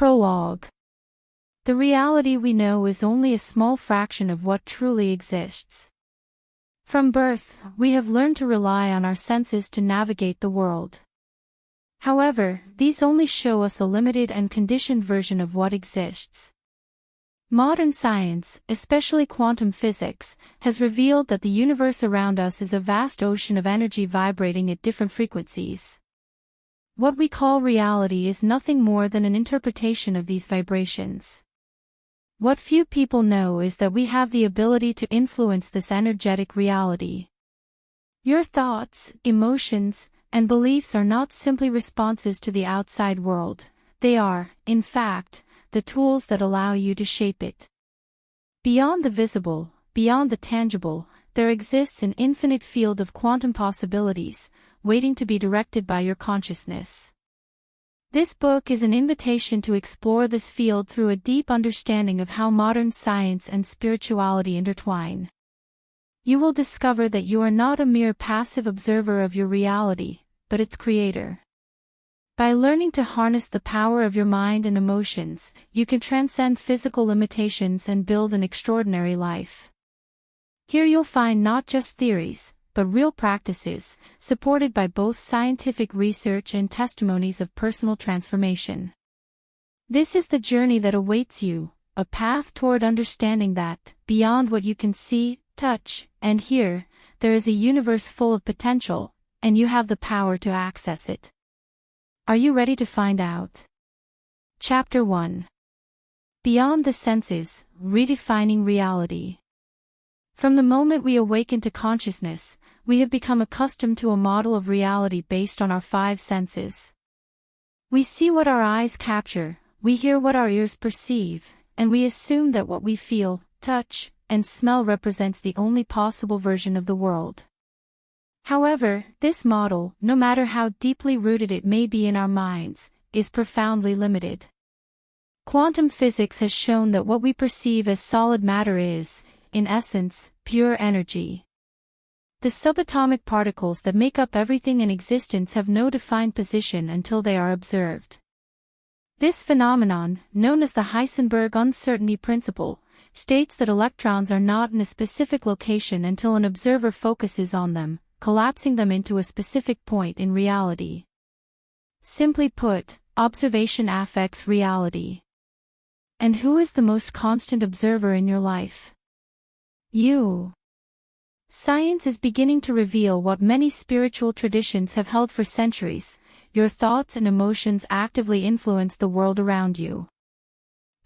Prologue. The reality we know is only a small fraction of what truly exists. From birth, we have learned to rely on our senses to navigate the world. However, these only show us a limited and conditioned version of what exists. Modern science, especially quantum physics, has revealed that the universe around us is a vast ocean of energy vibrating at different frequencies. What we call reality is nothing more than an interpretation of these vibrations. What few people know is that we have the ability to influence this energetic reality. Your thoughts, emotions, and beliefs are not simply responses to the outside world, they are, in fact, the tools that allow you to shape it. Beyond the visible, beyond the tangible, there exists an infinite field of quantum possibilities, waiting to be directed by your consciousness. This book is an invitation to explore this field through a deep understanding of how modern science and spirituality intertwine. You will discover that you are not a mere passive observer of your reality, but its creator. By learning to harness the power of your mind and emotions, you can transcend physical limitations and build an extraordinary life. Here you'll find not just theories, but real practices, supported by both scientific research and testimonies of personal transformation. This is the journey that awaits you, a path toward understanding that, beyond what you can see, touch, and hear, there is a universe full of potential, and you have the power to access it. Are you ready to find out? Chapter 1. Beyond the Senses, Redefining Reality. From the moment we awaken to consciousness, we have become accustomed to a model of reality based on our five senses. We see what our eyes capture, we hear what our ears perceive, and we assume that what we feel, touch, and smell represents the only possible version of the world. However, this model, no matter how deeply rooted it may be in our minds, is profoundly limited. Quantum physics has shown that what we perceive as solid matter is, in essence, pure energy. The subatomic particles that make up everything in existence have no defined position until they are observed. This phenomenon, known as the Heisenberg uncertainty principle, states that electrons are not in a specific location until an observer focuses on them, collapsing them into a specific point in reality. Simply put, observation affects reality. And who is the most constant observer in your life? You. Science is beginning to reveal what many spiritual traditions have held for centuries: your thoughts and emotions actively influence the world around you.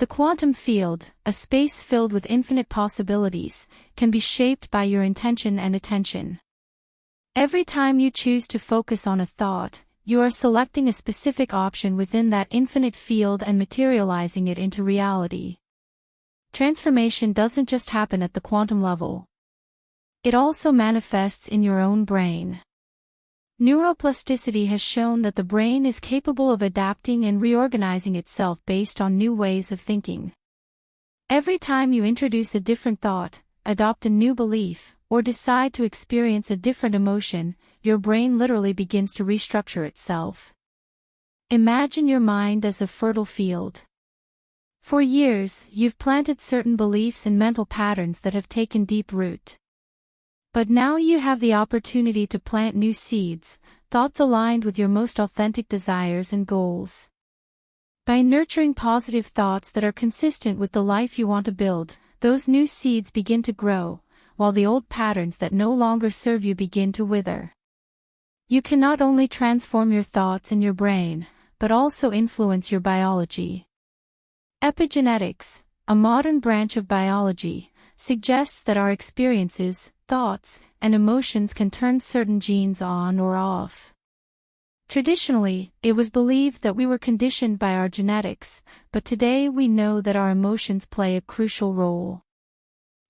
The quantum field, a space filled with infinite possibilities, can be shaped by your intention and attention. Every time you choose to focus on a thought, you are selecting a specific option within that infinite field and materializing it into reality. Transformation doesn't just happen at the quantum level. It also manifests in your own brain. Neuroplasticity has shown that the brain is capable of adapting and reorganizing itself based on new ways of thinking. Every time you introduce a different thought, adopt a new belief, or decide to experience a different emotion, your brain literally begins to restructure itself. Imagine your mind as a fertile field. For years, you've planted certain beliefs and mental patterns that have taken deep root. But now you have the opportunity to plant new seeds, thoughts aligned with your most authentic desires and goals. By nurturing positive thoughts that are consistent with the life you want to build, those new seeds begin to grow, while the old patterns that no longer serve you begin to wither. You can not only transform your thoughts and your brain, but also influence your biology. Epigenetics, a modern branch of biology, suggests that our experiences, thoughts, and emotions can turn certain genes on or off. Traditionally, it was believed that we were conditioned by our genetics, but today we know that our emotions play a crucial role.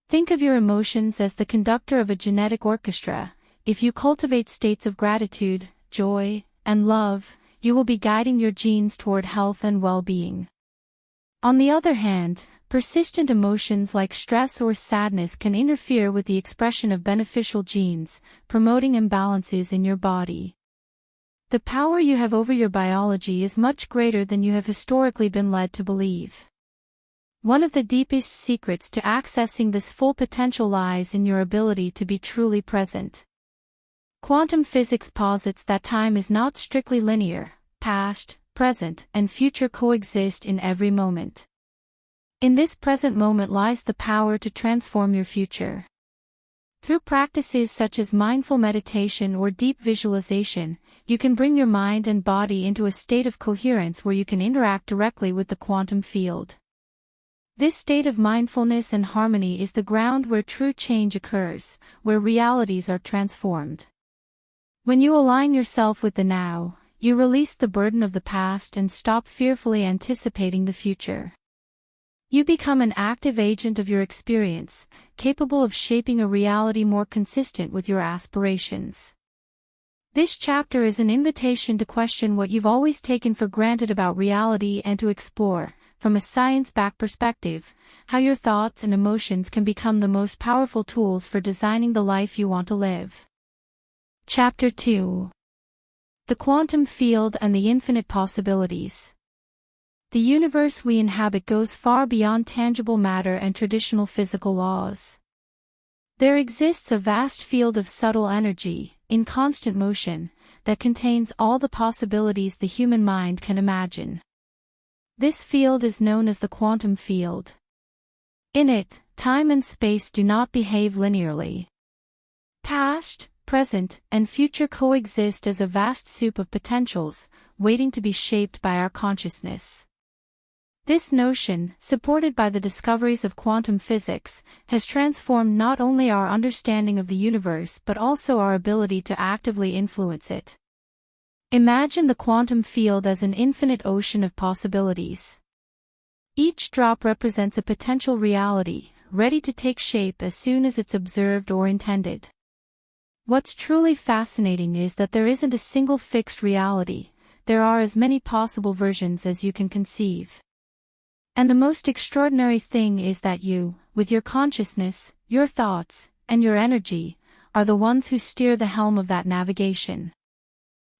Think of your emotions as the conductor of a genetic orchestra. If you cultivate states of gratitude, joy, and love, you will be guiding your genes toward health and well-being. On the other hand, persistent emotions like stress or sadness can interfere with the expression of beneficial genes, promoting imbalances in your body. The power you have over your biology is much greater than you have historically been led to believe. One of the deepest secrets to accessing this full potential lies in your ability to be truly present. Quantum physics posits that time is not strictly linear. Past, present, and future coexist in every moment. In this present moment lies the power to transform your future. Through practices such as mindful meditation or deep visualization, you can bring your mind and body into a state of coherence where you can interact directly with the quantum field. This state of mindfulness and harmony is the ground where true change occurs, where realities are transformed. When you align yourself with the now, you release the burden of the past and stop fearfully anticipating the future. You become an active agent of your experience, capable of shaping a reality more consistent with your aspirations. This chapter is an invitation to question what you've always taken for granted about reality and to explore, from a science-backed perspective, how your thoughts and emotions can become the most powerful tools for designing the life you want to live. Chapter 2. The Quantum Field and the Infinite Possibilities. The universe we inhabit goes far beyond tangible matter and traditional physical laws. There exists a vast field of subtle energy, in constant motion, that contains all the possibilities the human mind can imagine. This field is known as the quantum field. In it, time and space do not behave linearly. Past, present, and future coexist as a vast soup of potentials, waiting to be shaped by our consciousness. This notion, supported by the discoveries of quantum physics, has transformed not only our understanding of the universe but also our ability to actively influence it. Imagine the quantum field as an infinite ocean of possibilities. Each drop represents a potential reality, ready to take shape as soon as it's observed or intended. What's truly fascinating is that there isn't a single fixed reality, there are as many possible versions as you can conceive. And the most extraordinary thing is that you, with your consciousness, your thoughts, and your energy, are the ones who steer the helm of that navigation.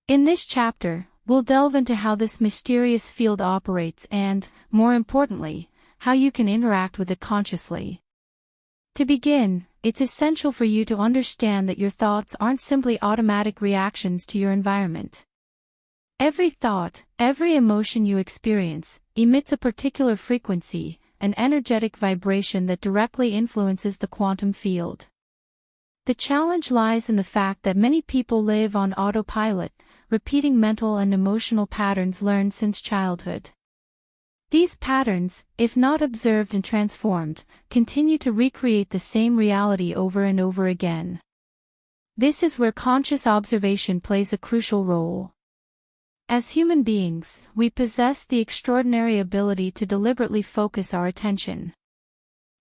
In this chapter, we'll delve into how this mysterious field operates and, more importantly, how you can interact with it consciously. To begin, it's essential for you to understand that your thoughts aren't simply automatic reactions to your environment. Every thought, every emotion you experience, emits a particular frequency, an energetic vibration that directly influences the quantum field. The challenge lies in the fact that many people live on autopilot, repeating mental and emotional patterns learned since childhood. These patterns, if not observed and transformed, continue to recreate the same reality over and over again. This is where conscious observation plays a crucial role. As human beings, we possess the extraordinary ability to deliberately focus our attention.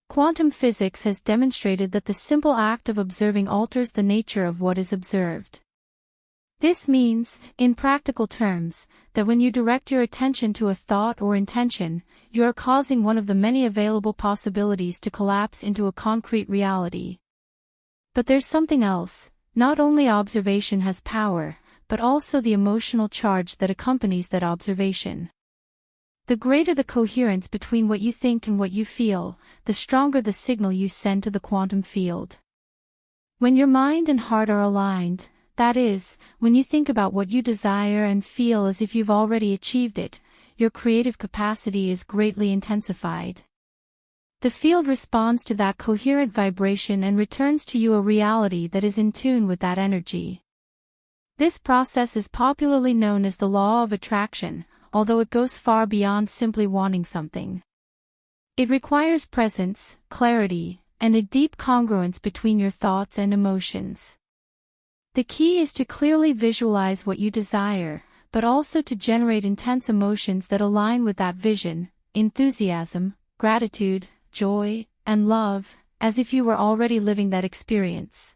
Quantum physics has demonstrated that the simple act of observing alters the nature of what is observed. This means, in practical terms, that when you direct your attention to a thought or intention, you are causing one of the many available possibilities to collapse into a concrete reality. But there's something else. Not only observation has power, but also the emotional charge that accompanies that observation. The greater the coherence between what you think and what you feel, the stronger the signal you send to the quantum field. When your mind and heart are aligned, that is, when you think about what you desire and feel as if you've already achieved it, your creative capacity is greatly intensified. The field responds to that coherent vibration and returns to you a reality that is in tune with that energy. This process is popularly known as the law of attraction, although it goes far beyond simply wanting something. It requires presence, clarity, and a deep congruence between your thoughts and emotions. The key is to clearly visualize what you desire, but also to generate intense emotions that align with that vision: enthusiasm, gratitude, joy, and love, as if you were already living that experience.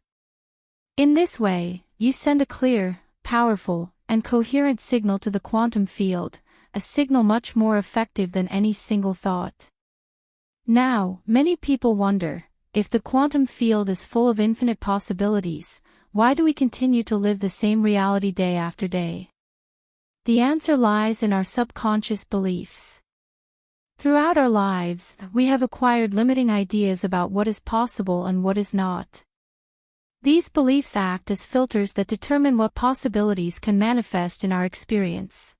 In this way, you send a clear, powerful, and coherent signal to the quantum field, a signal much more effective than any single thought. Now, many people wonder, if the quantum field is full of infinite possibilities, why do we continue to live the same reality day after day? The answer lies in our subconscious beliefs. Throughout our lives, we have acquired limiting ideas about what is possible and what is not. These beliefs act as filters that determine what possibilities can manifest in our experience.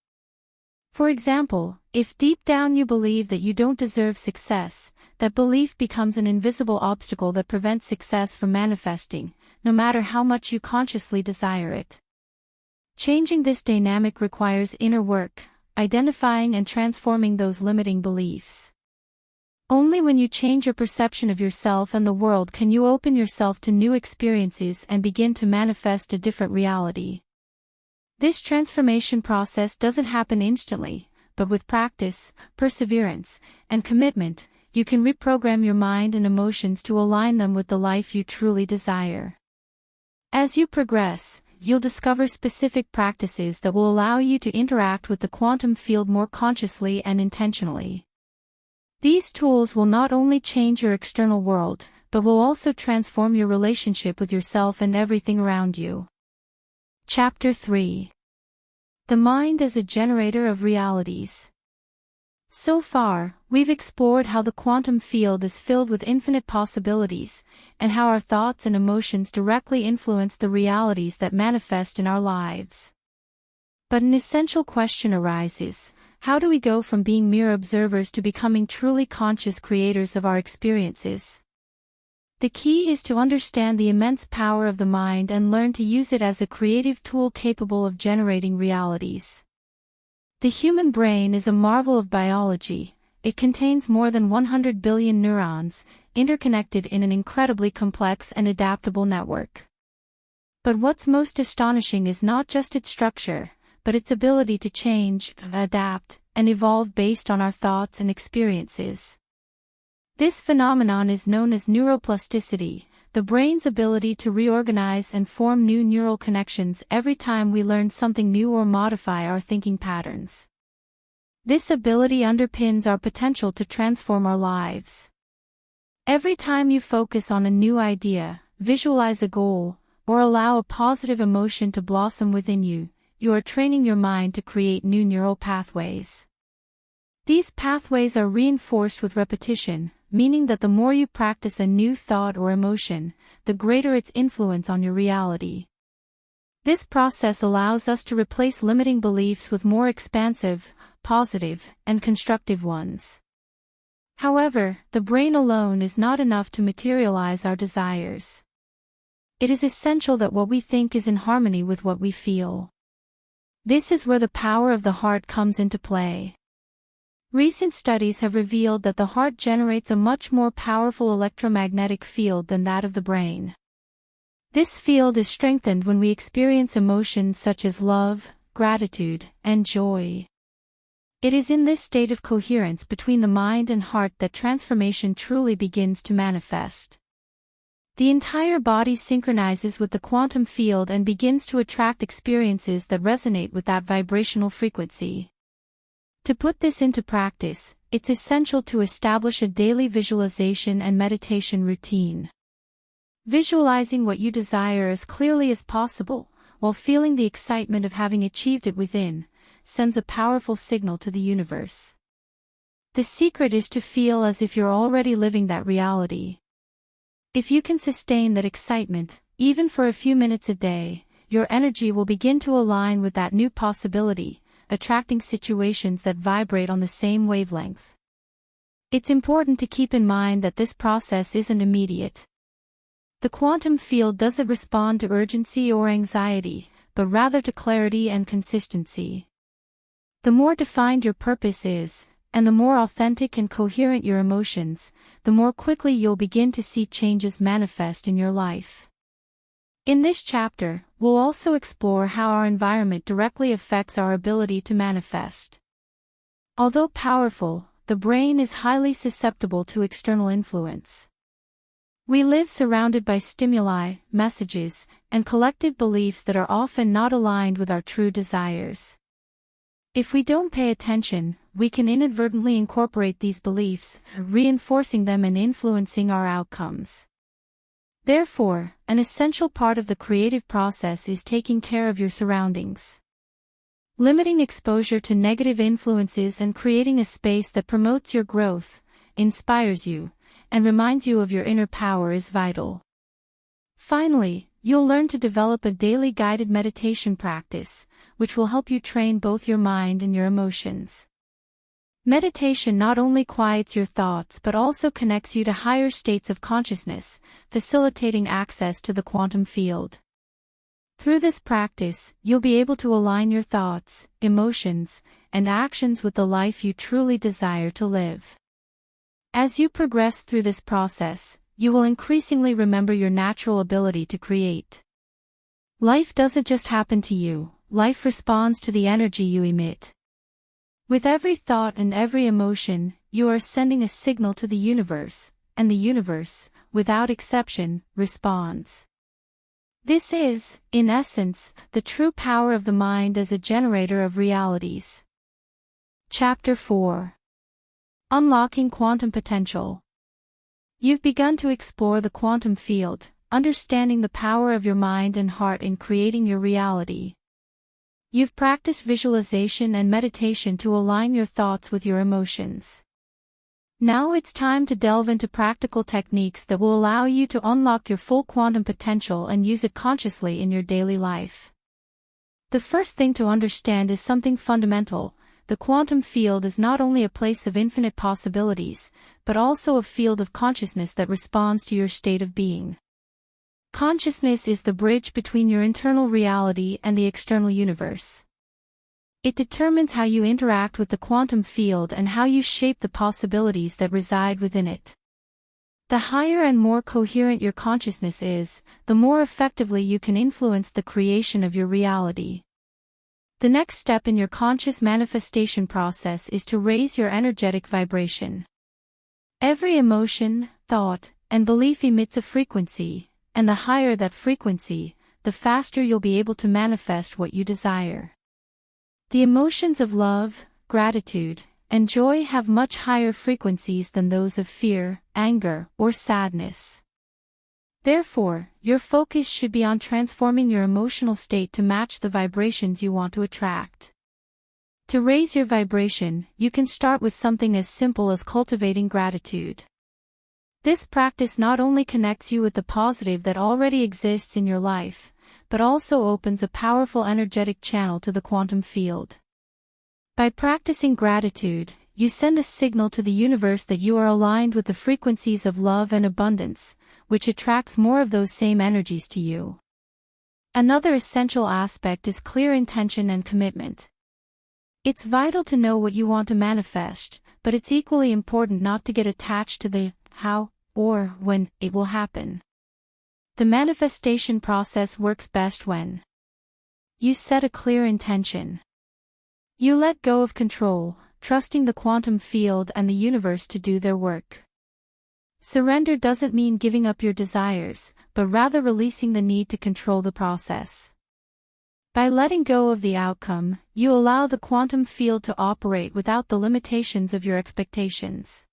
For example, if deep down you believe that you don't deserve success, that belief becomes an invisible obstacle that prevents success from manifesting, no matter how much you consciously desire it. Changing this dynamic requires inner work, identifying and transforming those limiting beliefs. Only when you change your perception of yourself and the world can you open yourself to new experiences and begin to manifest a different reality. This transformation process doesn't happen instantly, but with practice, perseverance, and commitment, you can reprogram your mind and emotions to align them with the life you truly desire. As you progress, you'll discover specific practices that will allow you to interact with the quantum field more consciously and intentionally. These tools will not only change your external world, but will also transform your relationship with yourself and everything around you. Chapter 3. The Mind as a Generator of Realities. So far, we've explored how the quantum field is filled with infinite possibilities, and how our thoughts and emotions directly influence the realities that manifest in our lives. But an essential question arises: how do we go from being mere observers to becoming truly conscious creators of our experiences? The key is to understand the immense power of the mind and learn to use it as a creative tool capable of generating realities. The human brain is a marvel of biology. It contains more than 100 billion neurons, interconnected in an incredibly complex and adaptable network. But what's most astonishing is not just its structure, but its ability to change, adapt, and evolve based on our thoughts and experiences. This phenomenon is known as neuroplasticity, the brain's ability to reorganize and form new neural connections every time we learn something new or modify our thinking patterns. This ability underpins our potential to transform our lives. Every time you focus on a new idea, visualize a goal, or allow a positive emotion to blossom within you, you are training your mind to create new neural pathways. These pathways are reinforced with repetition, meaning that the more you practice a new thought or emotion, the greater its influence on your reality. This process allows us to replace limiting beliefs with more expansive, positive, and constructive ones. However, the brain alone is not enough to materialize our desires. It is essential that what we think is in harmony with what we feel. This is where the power of the heart comes into play. Recent studies have revealed that the heart generates a much more powerful electromagnetic field than that of the brain. This field is strengthened when we experience emotions such as love, gratitude, and joy. It is in this state of coherence between the mind and heart that transformation truly begins to manifest. The entire body synchronizes with the quantum field and begins to attract experiences that resonate with that vibrational frequency. To put this into practice, it's essential to establish a daily visualization and meditation routine. Visualizing what you desire as clearly as possible, while feeling the excitement of having achieved it within, sends a powerful signal to the universe. The secret is to feel as if you're already living that reality. If you can sustain that excitement, even for a few minutes a day, your energy will begin to align with that new possibility, attracting situations that vibrate on the same wavelength. It's important to keep in mind that this process isn't immediate. The quantum field doesn't respond to urgency or anxiety, but rather to clarity and consistency. The more defined your purpose is, and the more authentic and coherent your emotions, the more quickly you'll begin to see changes manifest in your life. In this chapter, we'll also explore how our environment directly affects our ability to manifest. Although powerful, the brain is highly susceptible to external influence. We live surrounded by stimuli, messages, and collective beliefs that are often not aligned with our true desires. If we don't pay attention, we can inadvertently incorporate these beliefs, reinforcing them and influencing our outcomes. Therefore, an essential part of the creative process is taking care of your surroundings. limiting exposure to negative influences and creating a space that promotes your growth, inspires you, and reminds you of your inner power is vital. Finally, you'll learn to develop a daily guided meditation practice, which will help you train both your mind and your emotions. Meditation not only quiets your thoughts but also connects you to higher states of consciousness, facilitating access to the quantum field. Through this practice, you'll be able to align your thoughts, emotions, and actions with the life you truly desire to live. As you progress through this process, you will increasingly remember your natural ability to create. Life doesn't just happen to you, life responds to the energy you emit. With every thought and every emotion, you are sending a signal to the universe, and the universe, without exception, responds. This is, in essence, the true power of the mind as a generator of realities. Chapter 4. Unlocking Quantum Potential. You've begun to explore the quantum field, understanding the power of your mind and heart in creating your reality. You've practiced visualization and meditation to align your thoughts with your emotions. Now it's time to delve into practical techniques that will allow you to unlock your full quantum potential and use it consciously in your daily life. The first thing to understand is something fundamental. The quantum field is not only a place of infinite possibilities, but also a field of consciousness that responds to your state of being. Consciousness is the bridge between your internal reality and the external universe. It determines how you interact with the quantum field and how you shape the possibilities that reside within it. The higher and more coherent your consciousness is, the more effectively you can influence the creation of your reality. The next step in your conscious manifestation process is to raise your energetic vibration. Every emotion, thought, and belief emits a frequency, and the higher that frequency, the faster you'll be able to manifest what you desire. The emotions of love, gratitude, and joy have much higher frequencies than those of fear, anger, or sadness. Therefore, your focus should be on transforming your emotional state to match the vibrations you want to attract. To raise your vibration, you can start with something as simple as cultivating gratitude. This practice not only connects you with the positive that already exists in your life, but also opens a powerful energetic channel to the quantum field. By practicing gratitude, you send a signal to the universe that you are aligned with the frequencies of love and abundance, which attracts more of those same energies to you. Another essential aspect is clear intention and commitment. It's vital to know what you want to manifest, but it's equally important not to get attached to the how or when it will happen. The manifestation process works best when you set a clear intention. You let go of control, trusting the quantum field and the universe to do their work. Surrender doesn't mean giving up your desires, but rather releasing the need to control the process. By letting go of the outcome, you allow the quantum field to operate without the limitations of your expectations.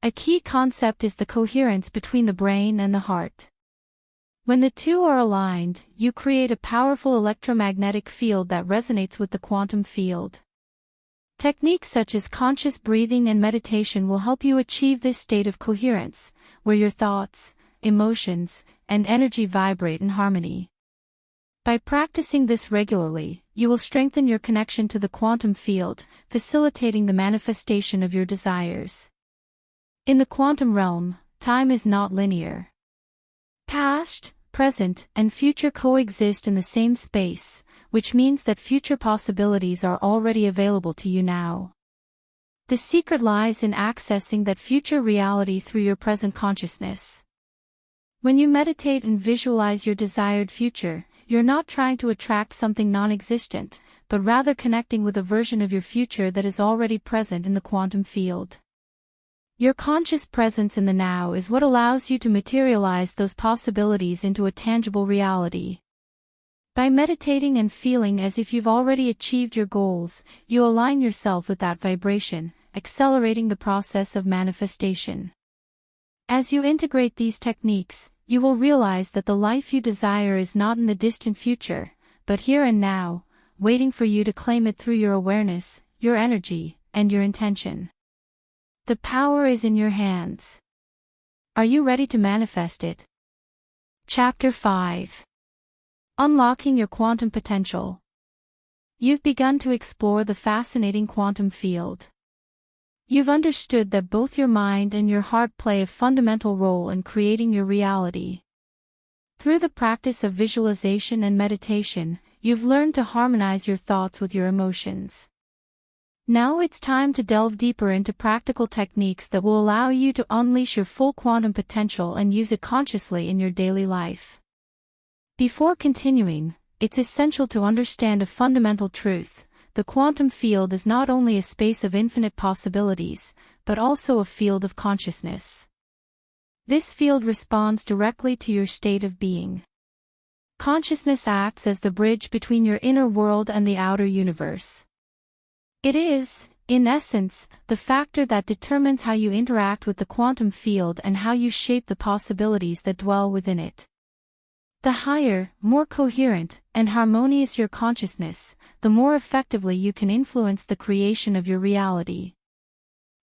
A key concept is the coherence between the brain and the heart. When the two are aligned, you create a powerful electromagnetic field that resonates with the quantum field. Techniques such as conscious breathing and meditation will help you achieve this state of coherence, where your thoughts, emotions, and energy vibrate in harmony. By practicing this regularly, you will strengthen your connection to the quantum field, facilitating the manifestation of your desires. In the quantum realm, time is not linear. Past, present, and future coexist in the same space, which means that future possibilities are already available to you now. The secret lies in accessing that future reality through your present consciousness. When you meditate and visualize your desired future, you're not trying to attract something non-existent, but rather connecting with a version of your future that is already present in the quantum field. Your conscious presence in the now is what allows you to materialize those possibilities into a tangible reality. By meditating and feeling as if you've already achieved your goals, you align yourself with that vibration, accelerating the process of manifestation. As you integrate these techniques, you will realize that the life you desire is not in the distant future, but here and now, waiting for you to claim it through your awareness, your energy, and your intention. The power is in your hands. Are you ready to manifest it? Chapter 5. Unlocking your quantum potential. You've begun to explore the fascinating quantum field. You've understood that both your mind and your heart play a fundamental role in creating your reality. Through the practice of visualization and meditation, you've learned to harmonize your thoughts with your emotions. Now it's time to delve deeper into practical techniques that will allow you to unleash your full quantum potential and use it consciously in your daily life. Before continuing, it's essential to understand a fundamental truth: the quantum field is not only a space of infinite possibilities, but also a field of consciousness. This field responds directly to your state of being. Consciousness acts as the bridge between your inner world and the outer universe. It is, in essence, the factor that determines how you interact with the quantum field and how you shape the possibilities that dwell within it. The higher, more coherent, and harmonious your consciousness, the more effectively you can influence the creation of your reality.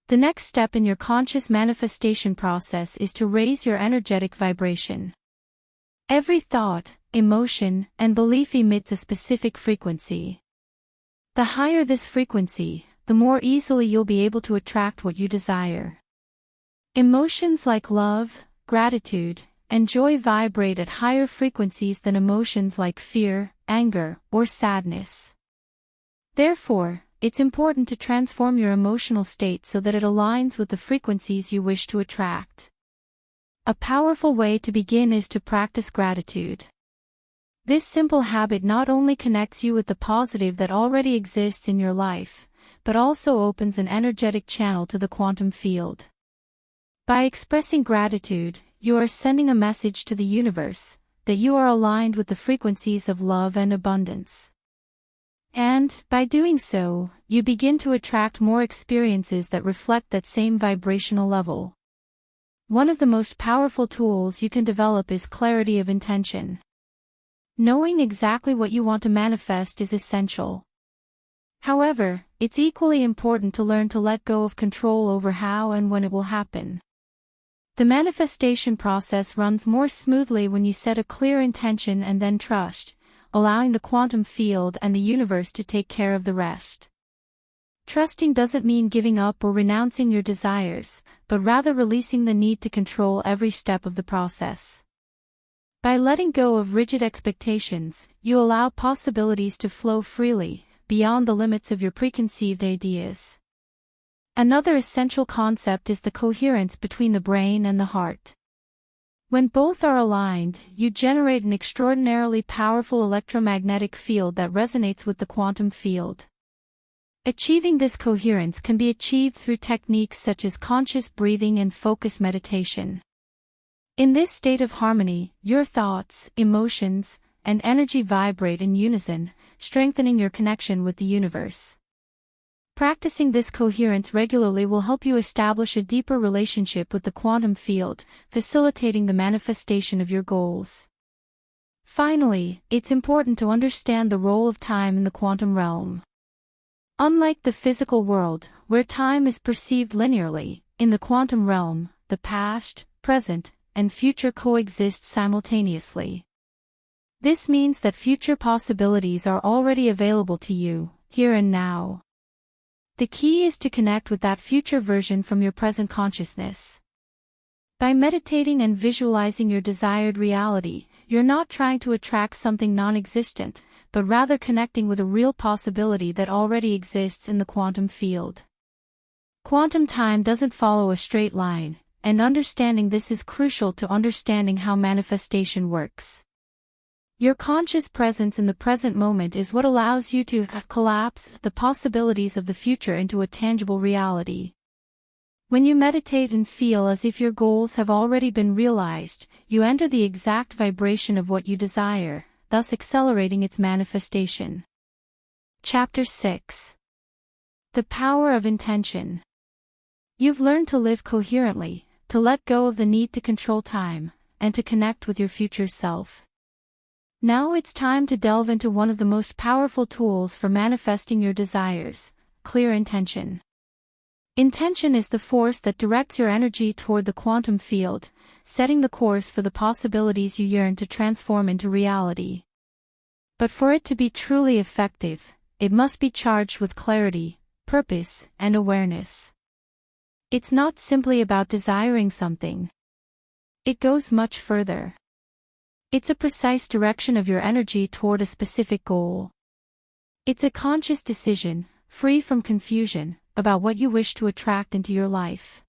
The next step in your conscious manifestation process is to raise your energetic vibration. Every thought, emotion, and belief emits a specific frequency. The higher this frequency, the more easily you'll be able to attract what you desire. Emotions like love, gratitude, and joy vibrate at higher frequencies than emotions like fear, anger, or sadness. Therefore, it's important to transform your emotional state so that it aligns with the frequencies you wish to attract. A powerful way to begin is to practice gratitude. This simple habit not only connects you with the positive that already exists in your life, but also opens an energetic channel to the quantum field. By expressing gratitude, you are sending a message to the universe that you are aligned with the frequencies of love and abundance. And, by doing so, you begin to attract more experiences that reflect that same vibrational level. One of the most powerful tools you can develop is clarity of intention. Knowing exactly what you want to manifest is essential. However, it's equally important to learn to let go of control over how and when it will happen. The manifestation process runs more smoothly when you set a clear intention and then trust, allowing the quantum field and the universe to take care of the rest. Trusting doesn't mean giving up or renouncing your desires, but rather releasing the need to control every step of the process. By letting go of rigid expectations, you allow possibilities to flow freely, beyond the limits of your preconceived ideas. Another essential concept is the coherence between the brain and the heart. When both are aligned, you generate an extraordinarily powerful electromagnetic field that resonates with the quantum field. Achieving this coherence can be achieved through techniques such as conscious breathing and focus meditation. In this state of harmony, your thoughts, emotions, and energy vibrate in unison, strengthening your connection with the universe. Practicing this coherence regularly will help you establish a deeper relationship with the quantum field, facilitating the manifestation of your goals. Finally, it's important to understand the role of time in the quantum realm. Unlike the physical world, where time is perceived linearly, in the quantum realm, the past, present, and future coexist simultaneously. This means that future possibilities are already available to you, here and now. The key is to connect with that future version from your present consciousness. By meditating and visualizing your desired reality, you're not trying to attract something non-existent, but rather connecting with a real possibility that already exists in the quantum field. Quantum time doesn't follow a straight line, and understanding this is crucial to understanding how manifestation works. Your conscious presence in the present moment is what allows you to collapse the possibilities of the future into a tangible reality. When you meditate and feel as if your goals have already been realized, you enter the exact vibration of what you desire, thus accelerating its manifestation. Chapter 6. The Power of Intention. You've learned to live coherently, to let go of the need to control time, and to connect with your future self. Now it's time to delve into one of the most powerful tools for manifesting your desires: clear intention. Intention is the force that directs your energy toward the quantum field, setting the course for the possibilities you yearn to transform into reality. But for it to be truly effective, it must be charged with clarity, purpose, and awareness. It's not simply about desiring something. It goes much further. It's a precise direction of your energy toward a specific goal. It's a conscious decision, free from confusion, about what you wish to attract into your life.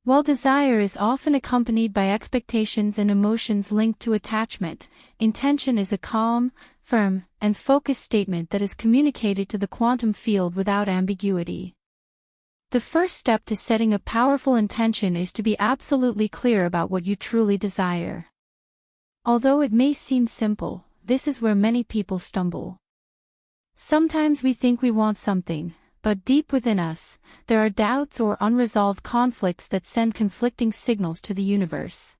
While desire is often accompanied by expectations and emotions linked to attachment, intention is a calm, firm, and focused statement that is communicated to the quantum field without ambiguity. The first step to setting a powerful intention is to be absolutely clear about what you truly desire. Although it may seem simple, this is where many people stumble. Sometimes we think we want something, but deep within us, there are doubts or unresolved conflicts that send conflicting signals to the universe.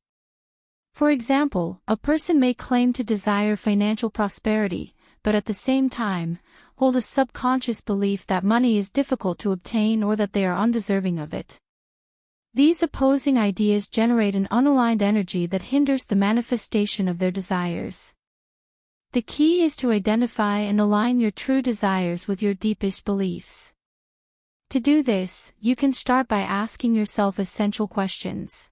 For example, a person may claim to desire financial prosperity, but at the same time, hold a subconscious belief that money is difficult to obtain or that they are undeserving of it. These opposing ideas generate an unaligned energy that hinders the manifestation of their desires. The key is to identify and align your true desires with your deepest beliefs. To do this, you can start by asking yourself essential questions.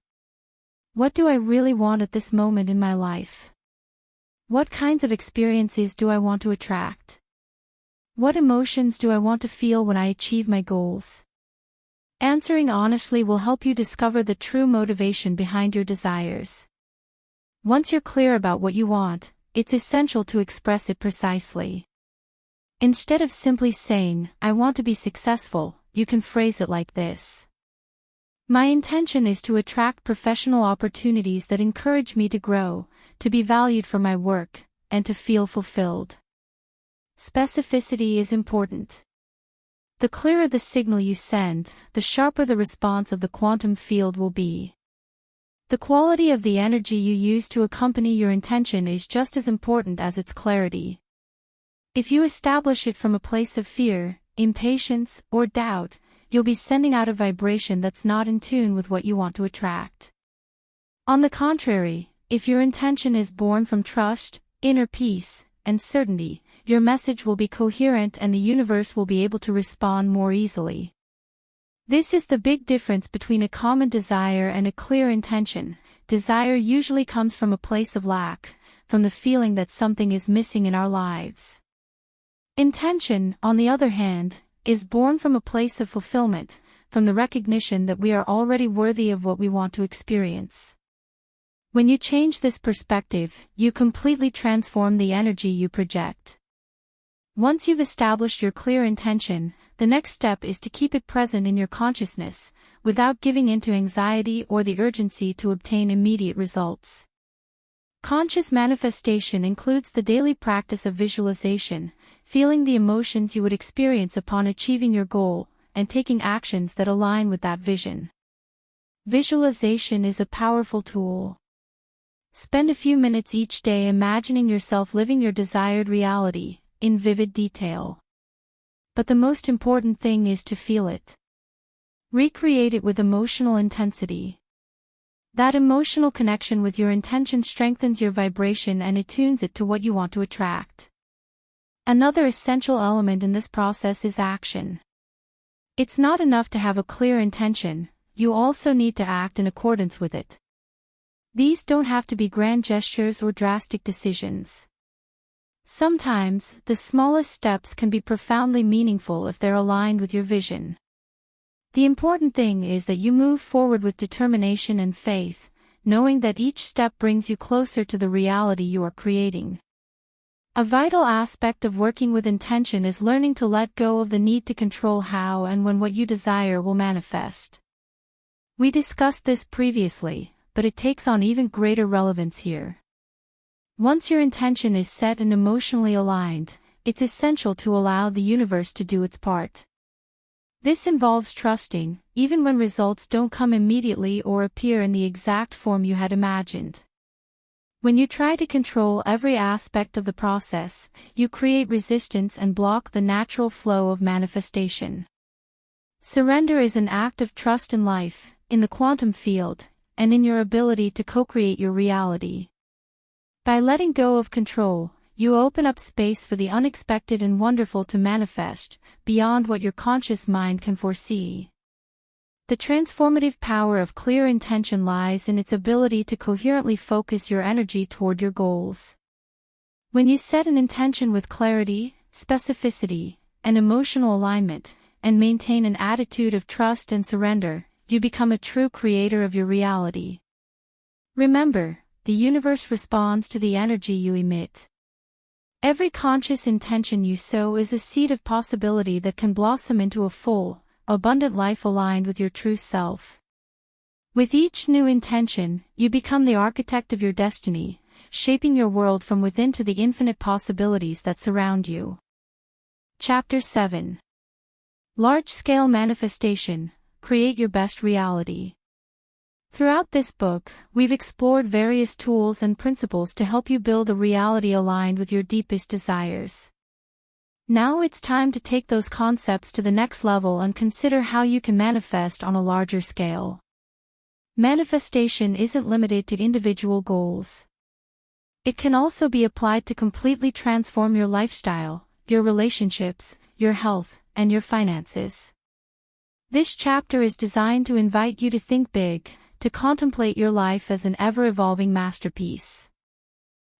What do I really want at this moment in my life? What kinds of experiences do I want to attract? What emotions do I want to feel when I achieve my goals? Answering honestly will help you discover the true motivation behind your desires. Once you're clear about what you want, it's essential to express it precisely. Instead of simply saying, "I want to be successful," you can phrase it like this: My intention is to attract professional opportunities that encourage me to grow, to be valued for my work, and to feel fulfilled. Specificity is important. The clearer the signal you send, the sharper the response of the quantum field will be. The quality of the energy you use to accompany your intention is just as important as its clarity. If you establish it from a place of fear, impatience, or doubt, you'll be sending out a vibration that's not in tune with what you want to attract. On the contrary, if your intention is born from trust, inner peace, and certainty, your message will be coherent and the universe will be able to respond more easily. This is the big difference between a common desire and a clear intention. Desire usually comes from a place of lack, from the feeling that something is missing in our lives. Intention, on the other hand, is born from a place of fulfillment, from the recognition that we are already worthy of what we want to experience. When you change this perspective, you completely transform the energy you project. Once you've established your clear intention, the next step is to keep it present in your consciousness, without giving in to anxiety or the urgency to obtain immediate results. Conscious manifestation includes the daily practice of visualization, feeling the emotions you would experience upon achieving your goal, and taking actions that align with that vision. Visualization is a powerful tool. Spend a few minutes each day imagining yourself living your desired reality, in vivid detail. But the most important thing is to feel it. Recreate it with emotional intensity. That emotional connection with your intention strengthens your vibration and attunes it to what you want to attract. Another essential element in this process is action. It's not enough to have a clear intention, you also need to act in accordance with it. These don't have to be grand gestures or drastic decisions. Sometimes, the smallest steps can be profoundly meaningful if they're aligned with your vision. The important thing is that you move forward with determination and faith, knowing that each step brings you closer to the reality you are creating. A vital aspect of working with intention is learning to let go of the need to control how and when what you desire will manifest. We discussed this previously, but it takes on even greater relevance here. Once your intention is set and emotionally aligned, it's essential to allow the universe to do its part. This involves trusting, even when results don't come immediately or appear in the exact form you had imagined. When you try to control every aspect of the process, you create resistance and block the natural flow of manifestation. Surrender is an act of trust in life, in the quantum field, and in your ability to co-create your reality. By letting go of control, you open up space for the unexpected and wonderful to manifest, beyond what your conscious mind can foresee. The transformative power of clear intention lies in its ability to coherently focus your energy toward your goals. When you set an intention with clarity, specificity, and emotional alignment, and maintain an attitude of trust and surrender, you become a true creator of your reality. Remember, the universe responds to the energy you emit. Every conscious intention you sow is a seed of possibility that can blossom into a full, abundant life aligned with your true self. With each new intention, you become the architect of your destiny, shaping your world from within to the infinite possibilities that surround you. Chapter 7. Large-Scale Manifestation. Create your best reality. Throughout this book, we've explored various tools and principles to help you build a reality aligned with your deepest desires. Now it's time to take those concepts to the next level and consider how you can manifest on a larger scale. Manifestation isn't limited to individual goals. It can also be applied to completely transform your lifestyle, your relationships, your health, and your finances. This chapter is designed to invite you to think big, to contemplate your life as an ever-evolving masterpiece.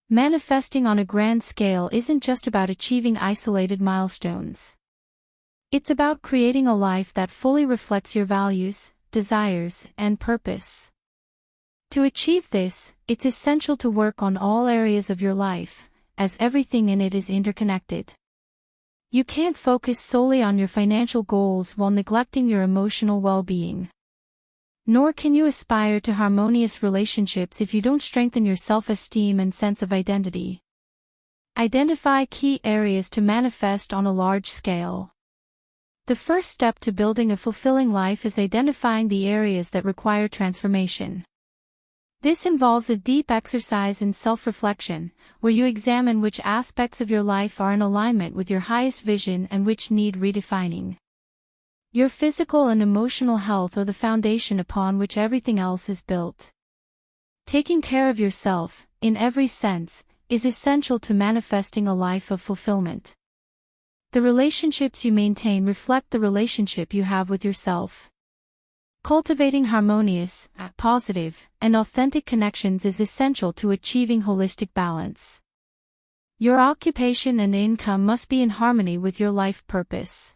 Manifesting on a grand scale isn't just about achieving isolated milestones. It's about creating a life that fully reflects your values, desires, and purpose. To achieve this, it's essential to work on all areas of your life, as everything in it is interconnected. You can't focus solely on your financial goals while neglecting your emotional well-being. Nor can you aspire to harmonious relationships if you don't strengthen your self-esteem and sense of identity. Identify key areas to manifest on a large scale. The first step to building a fulfilling life is identifying the areas that require transformation. This involves a deep exercise in self-reflection, where you examine which aspects of your life are in alignment with your highest vision and which need redefining. Your physical and emotional health are the foundation upon which everything else is built. Taking care of yourself, in every sense, is essential to manifesting a life of fulfillment. The relationships you maintain reflect the relationship you have with yourself. Cultivating harmonious, positive, and authentic connections is essential to achieving holistic balance. Your occupation and income must be in harmony with your life purpose.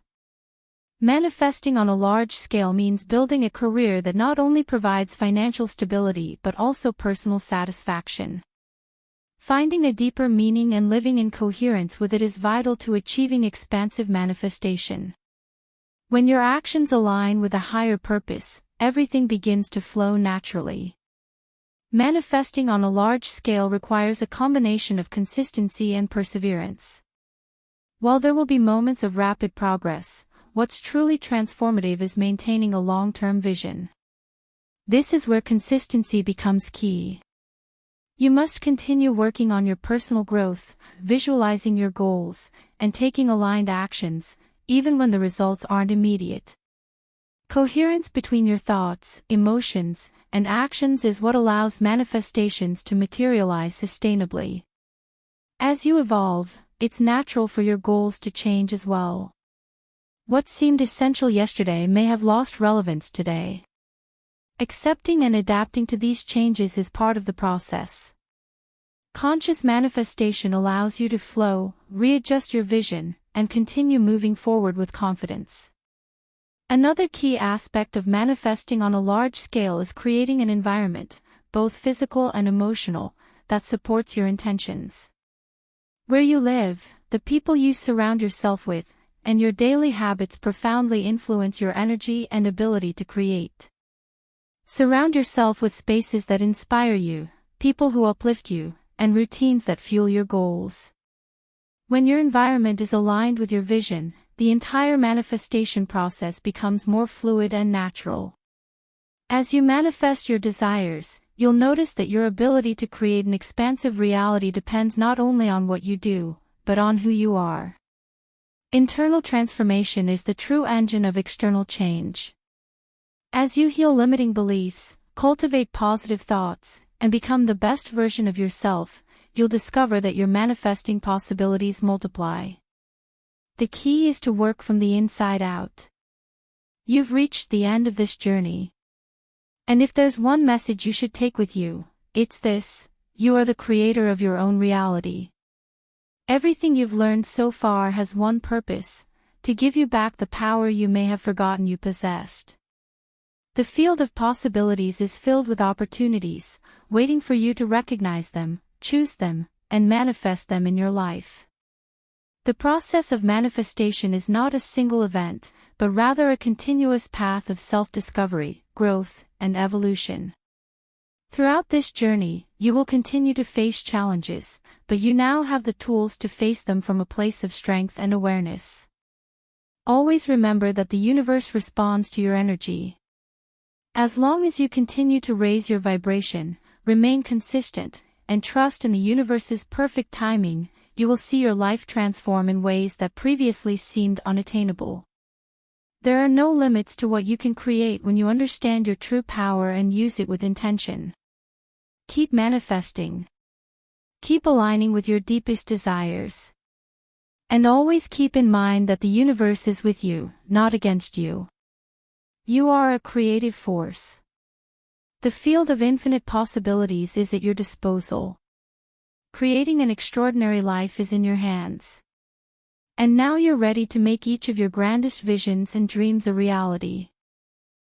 Manifesting on a large scale means building a career that not only provides financial stability but also personal satisfaction. Finding a deeper meaning and living in coherence with it is vital to achieving expansive manifestation. When your actions align with a higher purpose, everything begins to flow naturally. Manifesting on a large scale requires a combination of consistency and perseverance. While there will be moments of rapid progress, what's truly transformative is maintaining a long-term vision. This is where consistency becomes key. You must continue working on your personal growth, visualizing your goals, and taking aligned actions, even when the results aren't immediate. Coherence between your thoughts, emotions, and actions is what allows manifestations to materialize sustainably. As you evolve, it's natural for your goals to change as well. What seemed essential yesterday may have lost relevance today. Accepting and adapting to these changes is part of the process. Conscious manifestation allows you to flow, readjust your vision, and continue moving forward with confidence. Another key aspect of manifesting on a large scale is creating an environment, both physical and emotional, that supports your intentions. Where you live, the people you surround yourself with, and your daily habits profoundly influence your energy and ability to create. Surround yourself with spaces that inspire you, people who uplift you, and routines that fuel your goals. When your environment is aligned with your vision, the entire manifestation process becomes more fluid and natural. As you manifest your desires, you'll notice that your ability to create an expansive reality depends not only on what you do, but on who you are. Internal transformation is the true engine of external change. As you heal limiting beliefs, cultivate positive thoughts, and become the best version of yourself, you'll discover that your manifesting possibilities multiply. The key is to work from the inside out. You've reached the end of this journey. And if there's one message you should take with you, it's this: you are the creator of your own reality. Everything you've learned so far has one purpose: to give you back the power you may have forgotten you possessed. The field of possibilities is filled with opportunities, waiting for you to recognize them, choose them, and manifest them in your life. The process of manifestation is not a single event, but rather a continuous path of self-discovery, growth, and evolution. Throughout this journey, you will continue to face challenges, but you now have the tools to face them from a place of strength and awareness. Always remember that the universe responds to your energy. As long as you continue to raise your vibration, remain consistent, and trust in the universe's perfect timing, you will see your life transform in ways that previously seemed unattainable. There are no limits to what you can create when you understand your true power and use it with intention. Keep manifesting. Keep aligning with your deepest desires. And always keep in mind that the universe is with you, not against you. You are a creative force. The field of infinite possibilities is at your disposal. Creating an extraordinary life is in your hands. And now you're ready to make each of your grandest visions and dreams a reality.